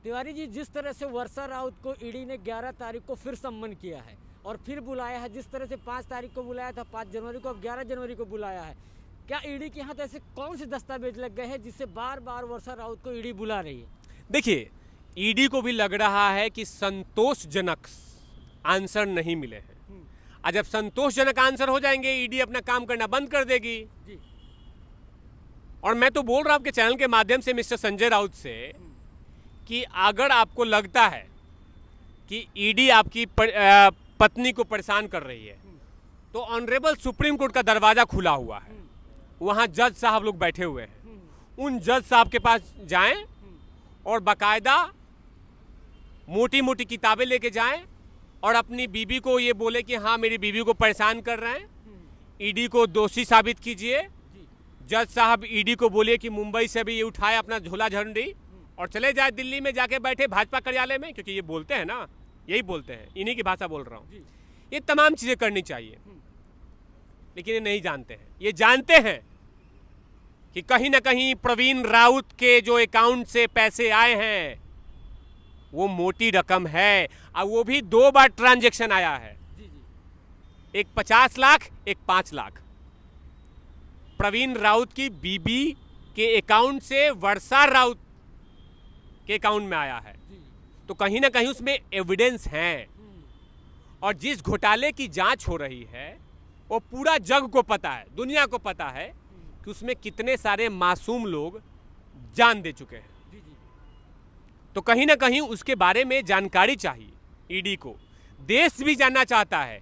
तिवारी जी, जिस तरह से वर्षा राउत को ईडी ने 11 तारीख को फिर सम्मन किया है और फिर बुलाया है, जिस तरह से 5 तारीख को बुलाया था, 5 जनवरी को, अब 11 जनवरी को बुलाया है, क्या ईडी के यहाँ तो ऐसे कौन से दस्तावेज लग गए हैं जिससे बार बार वर्षा राउत को ईडी बुला रही है? देखिए, ईडी को भी लग रहा है कि संतोषजनक आंसर नहीं मिले हैं। और जब संतोषजनक आंसर हो जाएंगे, ईडी अपना काम करना बंद कर देगी जी। और मैं तो बोल रहा हूं आपके चैनल के माध्यम से मिस्टर संजय राउत से कि अगर आपको लगता है कि ईडी आपकी पत्नी को परेशान कर रही है, तो ऑनरेबल सुप्रीम कोर्ट का दरवाजा खुला हुआ है, वहां जज साहब लोग बैठे हुए हैं, उन जज साहब के पास जाएं और बाकायदा मोटी मोटी किताबें लेके जाएं और अपनी बीबी को ये बोले कि हाँ, मेरी बीबी को परेशान कर रहे हैं, ईडी को दोषी साबित कीजिए। जज साहब ईडी को बोलिए कि मुंबई से भी ये उठाए अपना झोला झंडी और चले जाए दिल्ली में, जाके बैठे भाजपा कार्यालय में, क्योंकि ये बोलते हैं ना, यही बोलते हैं, इन्हीं की भाषा बोल रहा हूँ। ये तमाम चीज़ें करनी चाहिए, लेकिन ये नहीं जानते हैं। ये जानते हैं कि कहीं ना कहीं प्रवीण राउत के जो अकाउंट से पैसे आए हैं वो मोटी रकम है, और वो भी 2 बार ट्रांजैक्शन आया है, एक 50 लाख, एक 5 लाख। प्रवीण राउत की बीबी के अकाउंट से वर्षा राउत के अकाउंट में आया है, तो कहीं ना कहीं उसमें एविडेंस है। और जिस घोटाले की जांच हो रही है वो पूरा जग को पता है, दुनिया को पता है कि उसमें कितने सारे मासूम लोग जान दे चुके हैं। तो कहीं ना कहीं उसके बारे में जानकारी चाहिए ईडी को। देश भी जानना चाहता है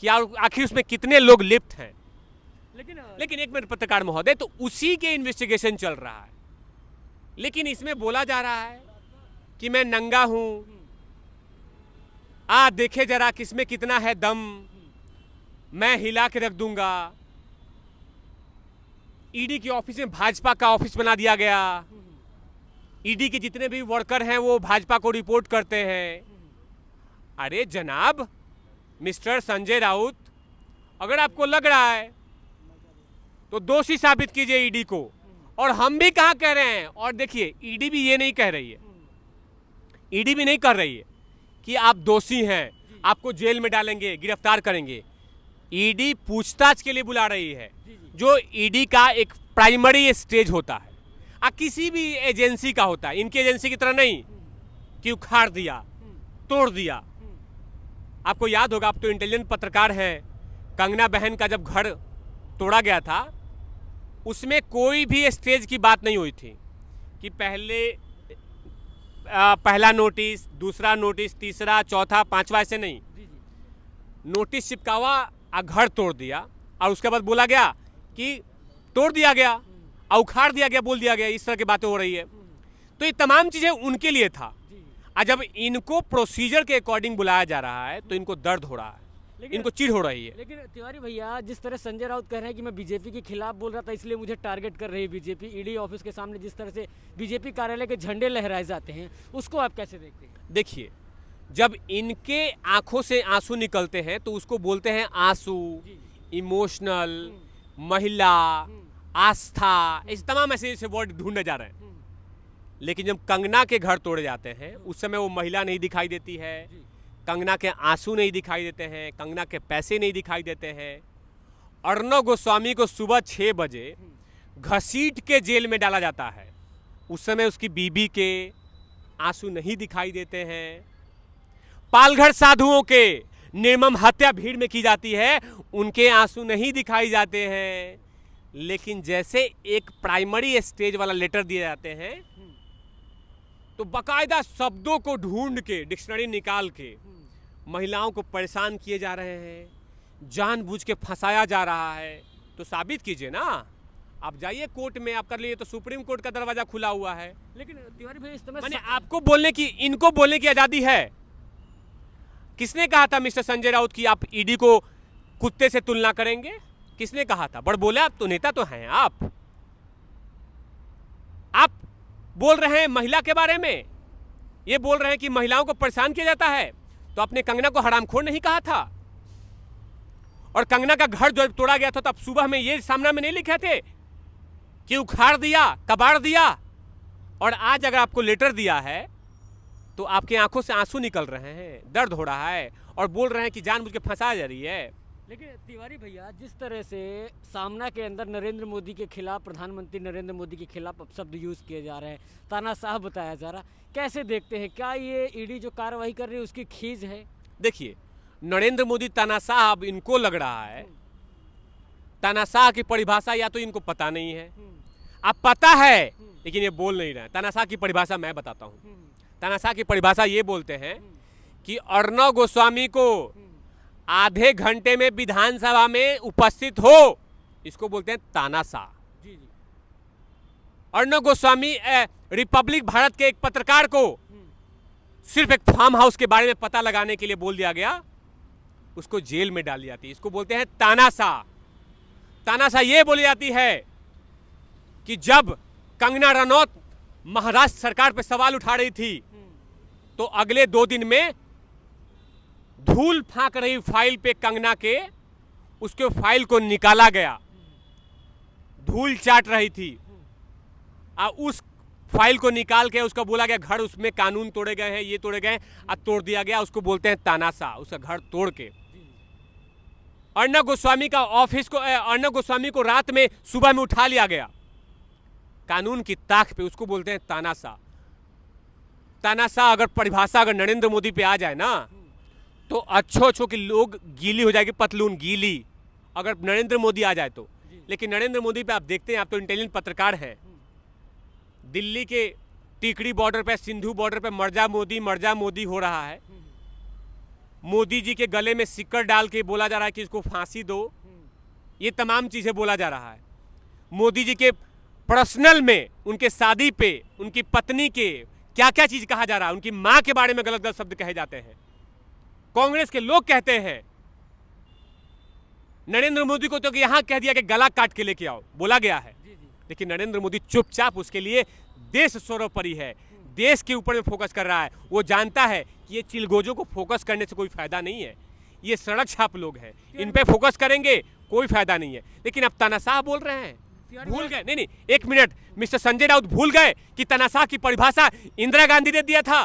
कि आखिर उसमें कितने लोग लिप्त हैं। लेकिन एक मिनट पत्रकार महोदय, तो उसी के इन्वेस्टिगेशन चल रहा है, लेकिन इसमें बोला जा रहा है कि मैं नंगा हूं, देखे जरा किसमें कितना है दम, मैं हिला के रख दूंगा। ईडी के ऑफिस में भाजपा का ऑफिस बना दिया गया, ईडी के जितने भी वर्कर हैं वो भाजपा को रिपोर्ट करते हैं। अरे जनाब मिस्टर संजय राउत, अगर आपको लग रहा है तो दोषी साबित कीजिए ईडी को। और हम भी कहाँ कह रहे हैं, और देखिए ईडी भी ये नहीं कह रही है, ईडी भी नहीं कर रही है कि आप दोषी हैं, आपको जेल में डालेंगे, गिरफ्तार करेंगे। ईडी पूछताछ के लिए बुला रही है, जो ईडी का एक प्राइमरी स्टेज होता है, किसी भी एजेंसी का होता है। इनकी एजेंसी की तरह नहीं कि उखाड़ दिया, तोड़ दिया। आपको याद होगा, आप तो इंटेलिजेंट पत्रकार हैं, कंगना बहन का जब घर तोड़ा गया था उसमें कोई भी स्टेज की बात नहीं हुई थी कि पहला नोटिस, दूसरा नोटिस, तीसरा, चौथा, पांचवा, ऐसे नहीं। नोटिस चिपकावा, घर तोड़ दिया और उसके बाद बोला गया कि तोड़ दिया गया, उखाड़ दिया गया, बोल दिया गया, इस तरह की बातें हो रही है। तो ये तमाम चीजें उनके लिए था। और जब इनको प्रोसीजर के अकॉर्डिंग बुलाया जा रहा है तो इनको दर्द हो रहा है, इनको चिढ़ हो रही है। लेकिन तिवारी भैया, जिस तरह संजय राउत कह रहे हैं कि मैं बीजेपी के खिलाफ बोल रहा था इसलिए मुझे टारगेट कर रही है बीजेपी, ईडी ऑफिस के सामने जिस तरह से बीजेपी कार्यालय के झंडे लहराए जाते हैं, उसको आप कैसे देखते हैं? देखिए, जब इनके आंखों से आंसू निकलते हैं तो उसको बोलते हैं आंसू, इमोशनल, महिला, आस्था, इस तमाम ऐसे वर्ड ढूंढे जा रहे हैं। लेकिन जब कंगना के घर तोड़े जाते हैं उस समय वो महिला नहीं दिखाई देती है, कंगना के आंसू नहीं दिखाई देते हैं, कंगना के पैसे नहीं दिखाई देते हैं। अर्णव गोस्वामी को सुबह 6 बजे घसीट के जेल में डाला जाता है, उस समय उसकी बीबी के आंसू नहीं दिखाई देते हैं। पालघर साधुओं के निर्मम हत्या भीड़ में की जाती है, उनके आंसू नहीं दिखाई जाते हैं। लेकिन जैसे एक प्राइमरी स्टेज वाला लेटर दिए जाते हैं तो बाकायदा शब्दों को ढूंढ के, डिक्शनरी निकाल के महिलाओं को परेशान किए जा रहे हैं, जानबूझ के फंसाया जा रहा है। तो साबित कीजिए ना, आप जाइए कोर्ट में, आप कर लिए तो सुप्रीम कोर्ट का दरवाजा खुला हुआ है। लेकिन तिवारी भाई, इस मैंने आपको बोलने की, इनको बोलने की आजादी है। किसने कहा था मिस्टर संजय राउत कि आप ईडी को कुत्ते से तुलना करेंगे? किसने कहा था? बड़ बोले, आप तो नेता तो हैं। आप बोल रहे हैं महिला के बारे में, ये बोल रहे हैं कि महिलाओं को परेशान किया जाता है, तो आपने कंगना को हरामखोर नहीं कहा था? और कंगना का घर जब तोड़ा गया था तो आप सुबह में ये सामना में नहीं लिखे थे कि उखाड़ दिया, कबाड़ दिया? और आज अगर आपको लेटर दिया है तो आपकी आंखों से आंसू निकल रहे हैं, दर्द हो रहा है और बोल रहे हैं कि जानबूझ के फंसाया जा रही है। लेकिन तिवारी भैया, जिस तरह से सामना के अंदर नरेंद्र मोदी के खिलाफ, प्रधानमंत्री नरेंद्र मोदी के खिलाफ अब शब्द यूज़ किए जा रहे हैं, तानाशाह बताया जा रहा, कैसे देखते हैं? क्या ये ईडी जो कार्रवाई कर रही है उसकी खींच है? देखिए, नरेंद्र मोदी तानाशाह अब इनको लग रहा है, तानाशाह की परिभाषा या तो इनको पता नहीं है, अब पता है लेकिन ये बोल नहीं रहे हैं। तानाशाह की परिभाषा मैं बताता हूँ। तानाशाह की परिभाषा ये बोलते हैं कि अर्णव गोस्वामी को आधे घंटे में विधानसभा में उपस्थित हो, इसको बोलते हैं तानाशाह। जी जी। अर्णव गोस्वामी रिपब्लिक भारत के एक पत्रकार को सिर्फ एक फार्म हाउस के बारे में पता लगाने के लिए बोल दिया गया, उसको जेल में डाली जाती है। इसको बोलते हैं तानाशाह। तानाशाह ये बोली जाती है कि जब कंगना रनौत महाराष्ट्र सरकार पर सवाल उठा रही थी तो अगले 2 दिन में धूल फांक रही फाइल पे कंगना के, उसके फाइल को निकाला गया, धूल चाट रही थी, और उस फाइल को निकाल के उसका बोला गया घर, उसमें कानून तोड़े गए हैं, ये तोड़े गए, अब तोड़ दिया गया, उसको बोलते हैं तानाशाह। उसका घर तोड़ के अर्णव गोस्वामी का ऑफिस को, अर्णव गोस्वामी को रात में सुबह में उठा लिया गया कानून की ताक पे, उसको बोलते हैं तानाशाह। तानाशाह अगर परिभाषा अगर नरेंद्र मोदी पे आ जाए ना तो अच्छो के लोग गीली हो जाएगी, पतलून गीली, अगर नरेंद्र मोदी आ जाए तो। लेकिन नरेंद्र मोदी पे आप देखते हैं, आप तो इंटेलिजेंट पत्रकार हैं, दिल्ली के टीकरी बॉर्डर पे, सिंधु बॉर्डर पे मर्जा मोदी हो रहा है। मोदी जी के गले में सिक्कर डाल के बोला जा रहा है कि इसको फांसी दो, ये तमाम चीज़ें बोला जा रहा है। मोदी जी के पर्सनल में, उनके शादी पे, उनकी पत्नी के क्या क्या चीज़ कहा जा रहा है, उनकी माँ के बारे में गलत गलत शब्द कहे जाते हैं। कांग्रेस के लोग कहते हैं नरेंद्र मोदी को तो कि यहां कह दिया कि गला काट के लेके आओ, बोला गया है। लेकिन नरेंद्र मोदी चुपचाप, उसके लिए देश सर्वोपरि है, देश के ऊपर में फोकस कर रहा है। वो जानता है कि ये चिलगोजों को फोकस करने से कोई फायदा नहीं है, ये सड़क छाप लोग हैं, इन पे फोकस करेंगे कोई फायदा नहीं है। लेकिन अब तानाशाह बोल रहे हैं, भूल गए, नहीं, एक मिनट, मिस्टर संजय राउत भूल गए कि तानाशाह की परिभाषा इंदिरा गांधी ने दिया था।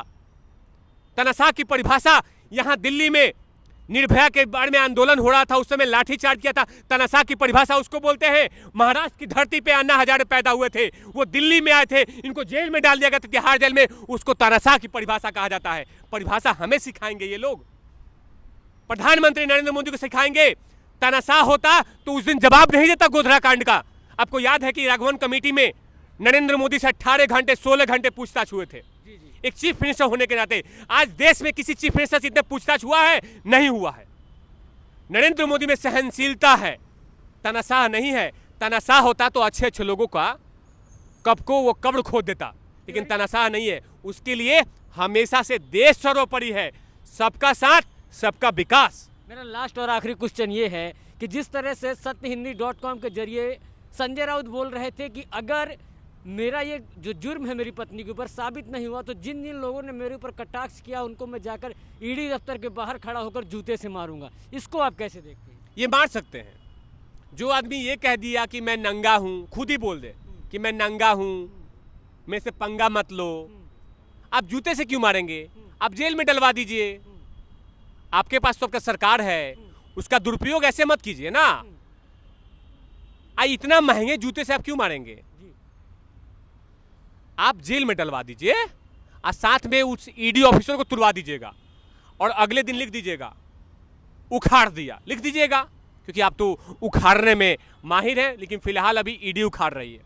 तानाशाह की परिभाषा यहां दिल्ली में निर्भया के बारे में आंदोलन हो रहा था, उस समय लाठीचार्ज किया था, तानाशाह की परिभाषा उसको बोलते हैं। महाराष्ट्र की धरती पे अन्ना हजारे पैदा हुए थे, वो दिल्ली में आए थे, इनको जेल में डाल दिया गया था, तिहाड़ जेल में, उसको तानाशाह की परिभाषा कहा जाता है। परिभाषा हमें सिखाएंगे ये लोग, प्रधानमंत्री नरेंद्र मोदी को सिखाएंगे। तानाशाह होता तो उस दिन जवाब नहीं देता गोधरा कांड का। आपको याद है कि राघवन कमेटी में नरेंद्र मोदी से 18 घंटे 16 घंटे पूछताछ हुए थे, एक चीफ मिनिस्टर होने के नाते। आज देश में किसी चीफ मिनिस्टर से इतना पूछताछ हुआ है? नहीं हुआ है। नरेंद्र मोदी में सहनशीलता है, तानाशाह नहीं है। तानाशाह होता तो अच्छे अच्छे लोगों का कब को वो कब्र खोद देता, लेकिन तानाशाह नहीं है। उसके लिए हमेशा से देश सर्वोपरि है, सबका साथ सबका विकास। मेरा लास्ट और आखिरी क्वेश्चन ये है कि जिस तरह से सत्यहिंदी.com के जरिए संजय राउत बोल रहे थे कि अगर मेरा ये जो जुर्म है मेरी पत्नी के ऊपर साबित नहीं हुआ तो जिन जिन लोगों ने मेरे ऊपर कटाक्ष किया उनको मैं जाकर ईडी दफ्तर के बाहर खड़ा होकर जूते से मारूंगा, इसको आप कैसे देखते हैं? ये मार सकते हैं। जो आदमी ये कह दिया कि मैं नंगा हूँ, खुद ही बोल दे कि मैं नंगा हूँ, मेरे से पंगा मत लो, आप जूते से क्यों मारेंगे? आप जेल में डलवा दीजिए, आपके पास तो आपका सरकार है, उसका दुरुपयोग ऐसे मत कीजिए ना। इतना महंगे जूते से आप क्यों मारेंगे? आप जेल में डलवा दीजिए और साथ में उस ईडी ऑफिसर को तुड़वा दीजिएगा और अगले दिन लिख दीजिएगा उखाड़ दिया, लिख दीजिएगा, क्योंकि आप तो उखाड़ने में माहिर हैं। लेकिन फिलहाल अभी ईडी उखाड़ रही है।